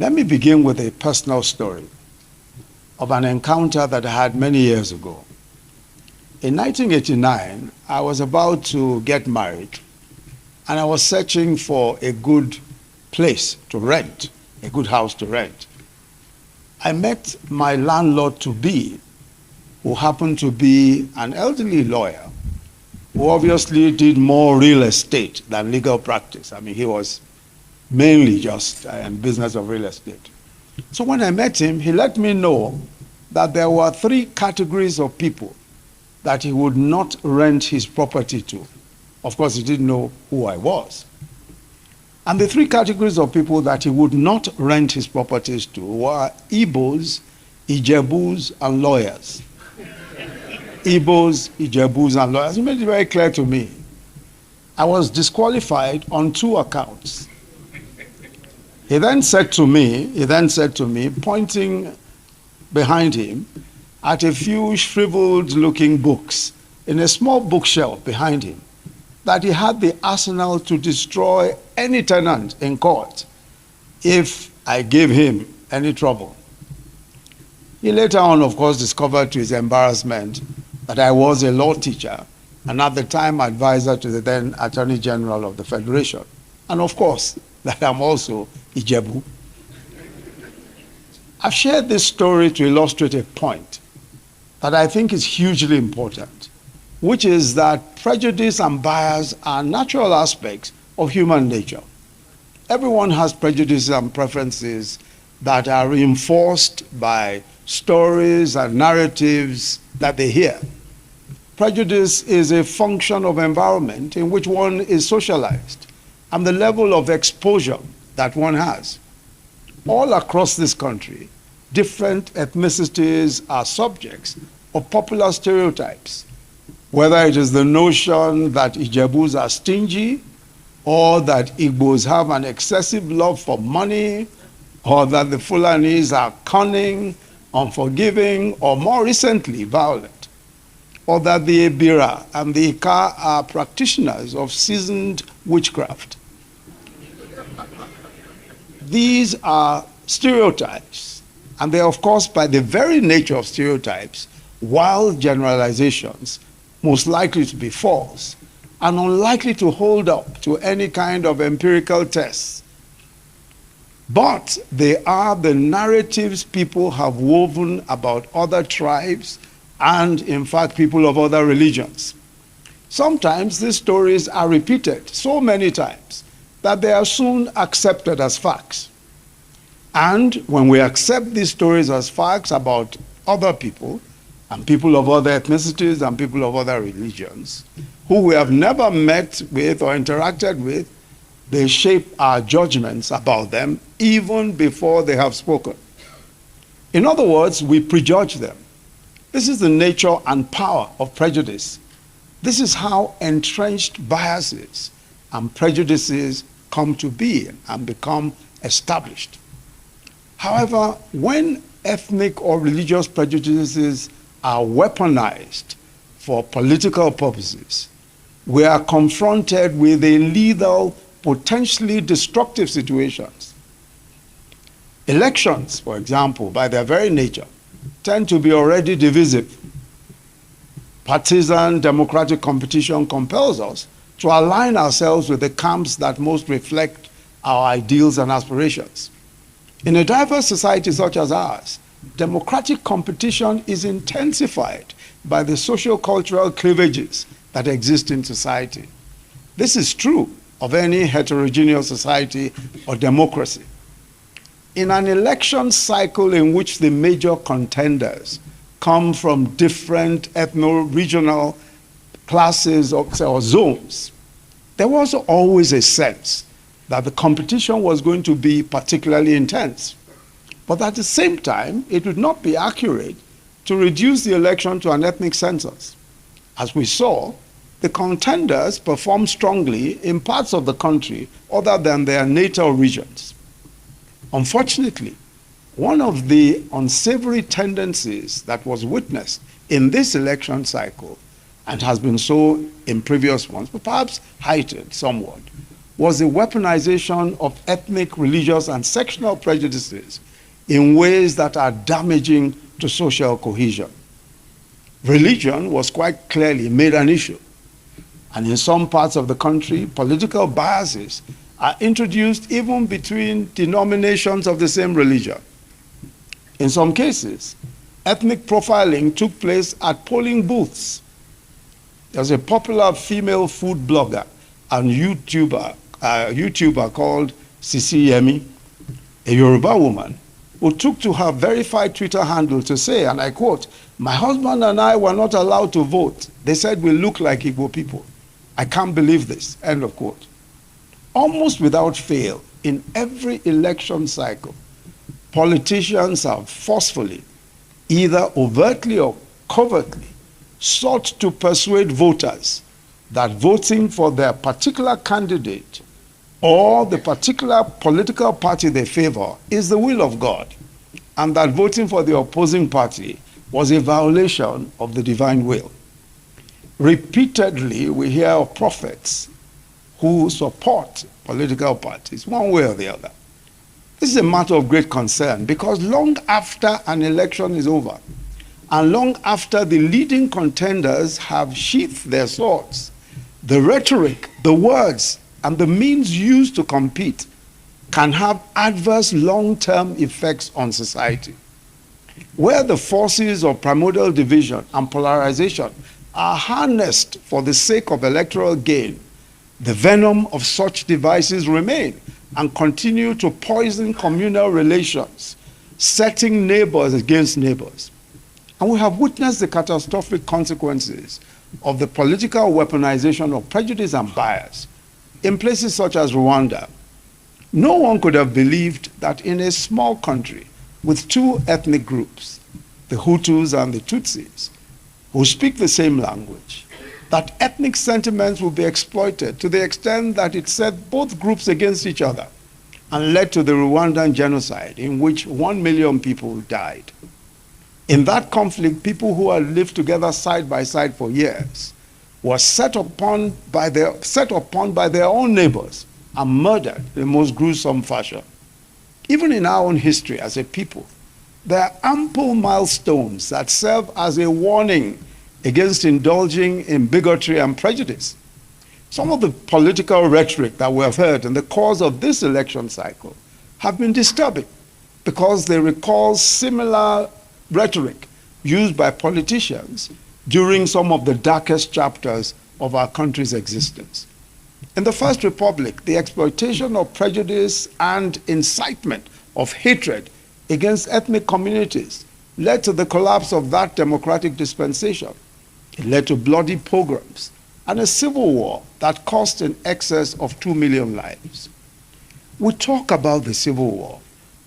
Let me begin with a personal story of an encounter that I had many years ago. In 1989, I was about to get married, and I was searching for a good place to rent, a good house to rent. I met my landlord-to-be, who happened to be an elderly lawyer, who obviously did more real estate than legal practice. I mean, he was mainly just in business of real estate. So when I met him, he let me know that there were 3 categories of people that he would not rent his property to. Of course, he didn't know who I was. And the 3 categories of people that he would not rent his properties to were Igbos, Ijebus, and lawyers. Igbos, Ijebus, and lawyers. He made it very clear to me. I was disqualified on 2 accounts. He then said to me, pointing behind him at a few shriveled-looking books in a small bookshelf behind him, that he had the arsenal to destroy any tenant in court if I gave him any trouble. He later on, of course, discovered to his embarrassment that I was a law teacher and at the time advisor to the then Attorney General of the Federation. And of course, that I'm also Ijebu. I've shared this story to illustrate a point that I think is hugely important, which is that prejudice and bias are natural aspects of human nature. Everyone has prejudices and preferences that are reinforced by stories and narratives that they hear. Prejudice is a function of environment in which one is socialized and the level of exposure that one has. All across this country, different ethnicities are subjects of popular stereotypes, whether it is the notion that Ijebus are stingy, or that Igbos have an excessive love for money, or that the Fulanis are cunning, unforgiving, or more recently, violent, or that the Ebira and the Ika are practitioners of seasoned witchcraft. These are stereotypes, and they are, of course, by the very nature of stereotypes, wild generalizations, most likely to be false, and unlikely to hold up to any kind of empirical tests. But they are the narratives people have woven about other tribes and, in fact, people of other religions. Sometimes these stories are repeated so many times that they are soon accepted as facts. And when we accept these stories as facts about other people, and people of other ethnicities and people of other religions, who we have never met with or interacted with, they shape our judgments about them even before they have spoken. In other words, we prejudge them. This is the nature and power of prejudice. This is how entrenched biases and prejudices come to be and become established. However, when ethnic or religious prejudices are weaponized for political purposes, we are confronted with a lethal, potentially destructive situations. Elections, for example, by their very nature, tend to be already divisive. Partisan democratic competition compels us to align ourselves with the camps that most reflect our ideals and aspirations. In a diverse society such as ours, democratic competition is intensified by the socio-cultural cleavages that exist in society. This is true of any heterogeneous society or democracy. In an election cycle in which the major contenders come from different ethno-regional classes or zones, there was always a sense that the competition was going to be particularly intense. But at the same time, it would not be accurate to reduce the election to an ethnic census. As we saw, the contenders performed strongly in parts of the country other than their natal regions. Unfortunately, one of the unsavory tendencies that was witnessed in this election cycle, and has been so in previous ones, but perhaps heightened somewhat, was the weaponization of ethnic, religious, and sectional prejudices in ways that are damaging to social cohesion. Religion was quite clearly made an issue, and in some parts of the country, political biases are introduced even between denominations of the same religion. In some cases, ethnic profiling took place at polling booths. There's a popular female food blogger and YouTuber called Sisi Yemi, a Yoruba woman, who took to her verified Twitter handle to say, and I quote, "My husband and I were not allowed to vote. They said we look like Igbo people. I can't believe this," end of quote. Almost without fail, in every election cycle, politicians have forcefully, either overtly or covertly, sought to persuade voters that voting for their particular candidate or the particular political party they favor is the will of God, and that voting for the opposing party was a violation of the divine will. Repeatedly, we hear of prophets who support political parties, one way or the other. This is a matter of great concern because long after an election is over, and long after the leading contenders have sheathed their swords, the rhetoric, the words, and the means used to compete can have adverse long-term effects on society. Where the forces of primordial division and polarization are harnessed for the sake of electoral gain, the venom of such devices remain and continue to poison communal relations, setting neighbors against neighbors. And we have witnessed the catastrophic consequences of the political weaponization of prejudice and bias in places such as Rwanda. No one could have believed that in a small country with two ethnic groups, the Hutus and the Tutsis, who speak the same language, that ethnic sentiments would be exploited to the extent that it set both groups against each other and led to the Rwandan genocide in which 1 million people died. In that conflict, people who had lived together side by side for years were set upon by their own neighbors and murdered in the most gruesome fashion. Even in our own history as a people, there are ample milestones that serve as a warning against indulging in bigotry and prejudice. Some of the political rhetoric that we have heard in the course of this election cycle have been disturbing because they recall similar rhetoric used by politicians during some of the darkest chapters of our country's existence. In the First Republic, the exploitation of prejudice and incitement of hatred against ethnic communities led to the collapse of that democratic dispensation. It led to bloody pogroms and a civil war that cost in excess of 2 million lives. We talk about the Civil War,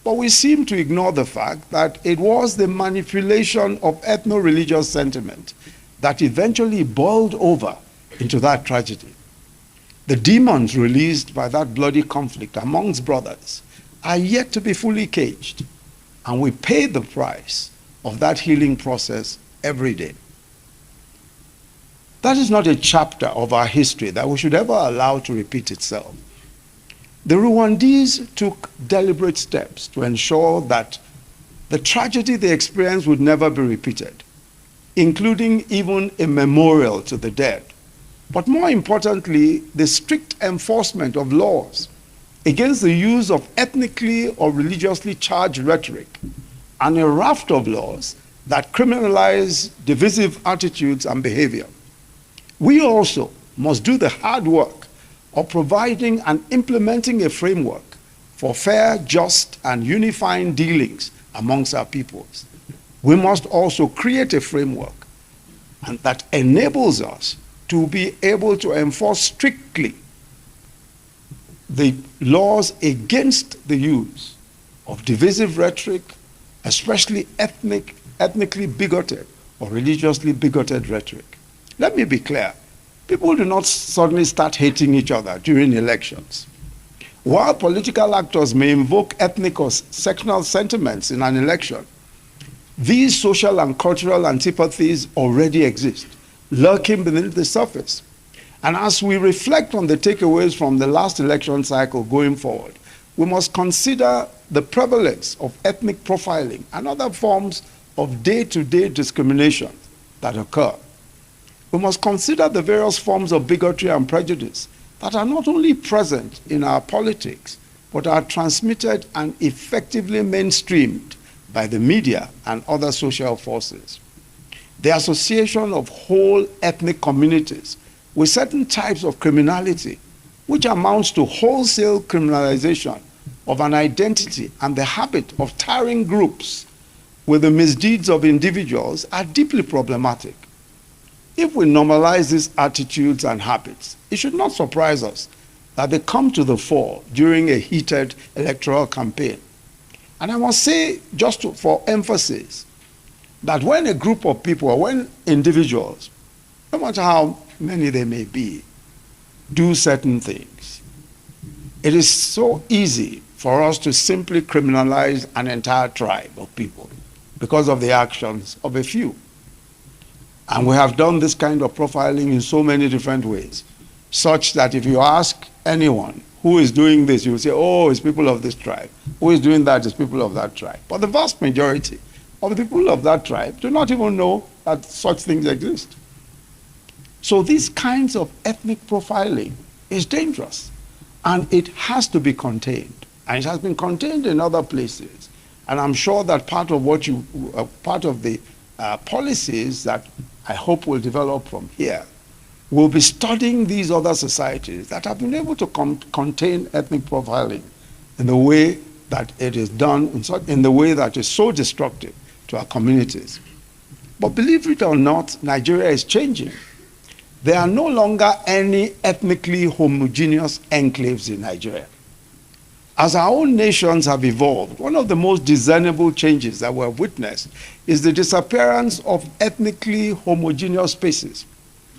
but we seem to ignore the fact that it was the manipulation of ethno-religious sentiment that eventually boiled over into that tragedy. The demons released by that bloody conflict amongst brothers are yet to be fully caged, and we pay the price of that healing process every day. That is not a chapter of our history that we should ever allow to repeat itself. The Rwandese took deliberate steps to ensure that the tragedy they experienced would never be repeated, including even a memorial to the dead. But more importantly, the strict enforcement of laws against the use of ethnically or religiously charged rhetoric, and a raft of laws that criminalize divisive attitudes and behavior. We also must do the hard work of providing and implementing a framework for fair, just, and unifying dealings amongst our peoples. We must also create a framework and that enables us to be able to enforce strictly the laws against the use of divisive rhetoric, especially ethnically bigoted or religiously bigoted rhetoric. Let me be clear. People do not suddenly start hating each other during elections. While political actors may invoke ethnic or sectional sentiments in an election, these social and cultural antipathies already exist, lurking beneath the surface. And as we reflect on the takeaways from the last election cycle going forward, we must consider the prevalence of ethnic profiling and other forms of day-to-day discrimination that occur. We must consider the various forms of bigotry and prejudice that are not only present in our politics, but are transmitted and effectively mainstreamed by the media and other social forces. The association of whole ethnic communities with certain types of criminality, which amounts to wholesale criminalization of an identity and the habit of tarring groups with the misdeeds of individuals, are deeply problematic. If we normalize these attitudes and habits, it should not surprise us that they come to the fore during a heated electoral campaign. And I must say, just for emphasis, that when a group of people, or when individuals, no matter how many they may be, do certain things, it is so easy for us to simply criminalize an entire tribe of people because of the actions of a few. And we have done this kind of profiling in so many different ways, such that if you ask anyone who is doing this, you will say, oh, it's people of this tribe. Who is doing that? It's people of that tribe. But the vast majority of the people of that tribe do not even know that such things exist. So these kinds of ethnic profiling is dangerous, and it has to be contained. And it has been contained in other places. And I'm sure that part of the policies that I hope will develop from here will be studying these other societies that have been able to contain ethnic profiling in the way that it is done, in the way that is so destructive to our communities. But believe it or not, Nigeria is changing. There are no longer any ethnically homogeneous enclaves in Nigeria. As our own nations have evolved, one of the most discernible changes that we have witnessed is the disappearance of ethnically homogeneous spaces.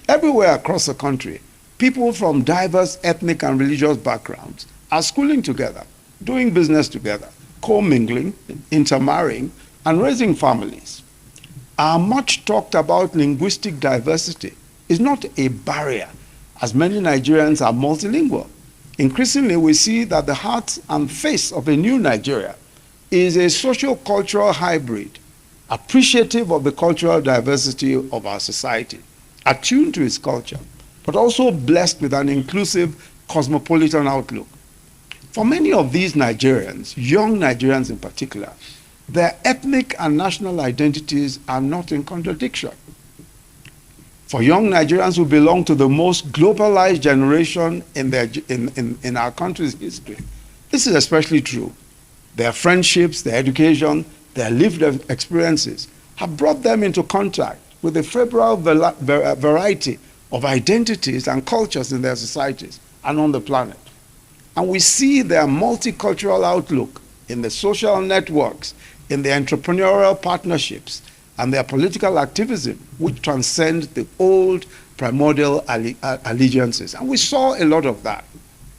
Everywhere across the country, people from diverse ethnic and religious backgrounds are schooling together, doing business together, commingling, intermarrying, and raising families. Our much talked about linguistic diversity is not a barrier, as many Nigerians are multilingual. Increasingly, we see that the heart and face of a new Nigeria is a socio-cultural hybrid, appreciative of the cultural diversity of our society, attuned to its culture, but also blessed with an inclusive cosmopolitan outlook. For many of these Nigerians, young Nigerians in particular, their ethnic and national identities are not in contradiction. For young Nigerians who belong to the most globalized generation in our country's history, this is especially true. Their friendships, their education, their lived experiences have brought them into contact with a favorable variety of identities and cultures in their societies and on the planet. And we see their multicultural outlook in the social networks, in the entrepreneurial partnerships, and their political activism, which transcend the old primordial allegiances. And we saw a lot of that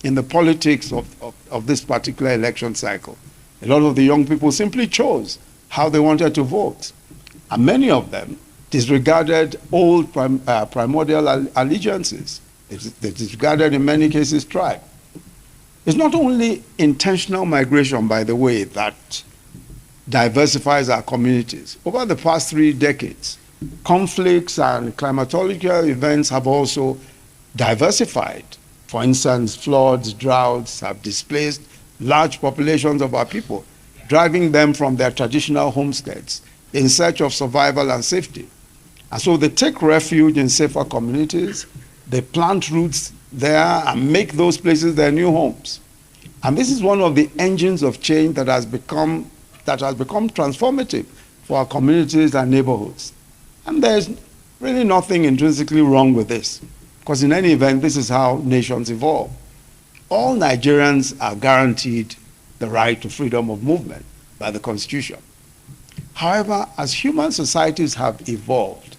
in the politics of this particular election cycle. A lot of the young people simply chose how they wanted to vote. And many of them disregarded old primordial allegiances. They disregarded, in many cases, tribe. It's not only intentional migration, by the way, that diversifies our communities. Over the past 3 decades, conflicts and climatological events have also diversified. For instance, floods, droughts have displaced large populations of our people, driving them from their traditional homesteads in search of survival and safety. And so they take refuge in safer communities, they plant roots there and make those places their new homes. And this is one of the engines of change that has become transformative for our communities and neighborhoods. And there's really nothing intrinsically wrong with this, because in any event, this is how nations evolve. All Nigerians are guaranteed the right to freedom of movement by the Constitution. However, as human societies have evolved,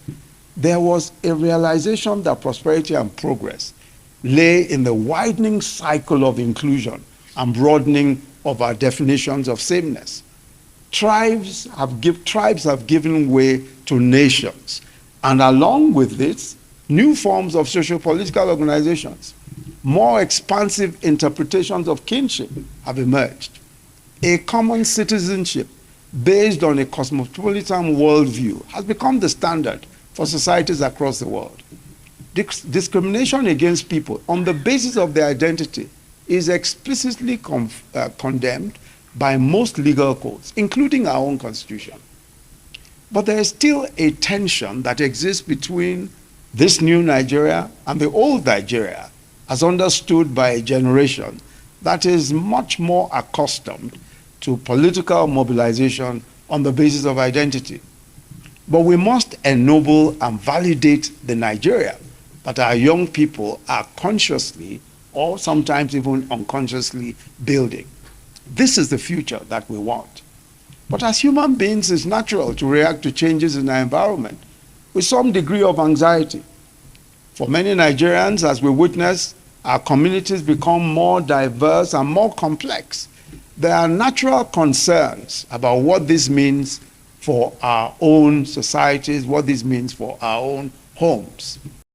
there was a realization that prosperity and progress lay in the widening cycle of inclusion and broadening of our definitions of sameness. Tribes have given way to nations, and along with this, new forms of socio-political organizations, more expansive interpretations of kinship have emerged. A common citizenship based on a cosmopolitan worldview has become the standard for societies across the world. Discrimination against people on the basis of their identity is explicitly condemned by most legal codes, including our own constitution. But there is still a tension that exists between this new Nigeria and the old Nigeria, as understood by a generation that is much more accustomed to political mobilization on the basis of identity. But we must ennoble and validate the Nigeria that our young people are consciously or sometimes even unconsciously building. This is the future that we want. But as human beings, it's natural to react to changes in our environment with some degree of anxiety. For many Nigerians, as we witness our communities become more diverse and more complex, there are natural concerns about what this means for our own societies, what this means for our own homes.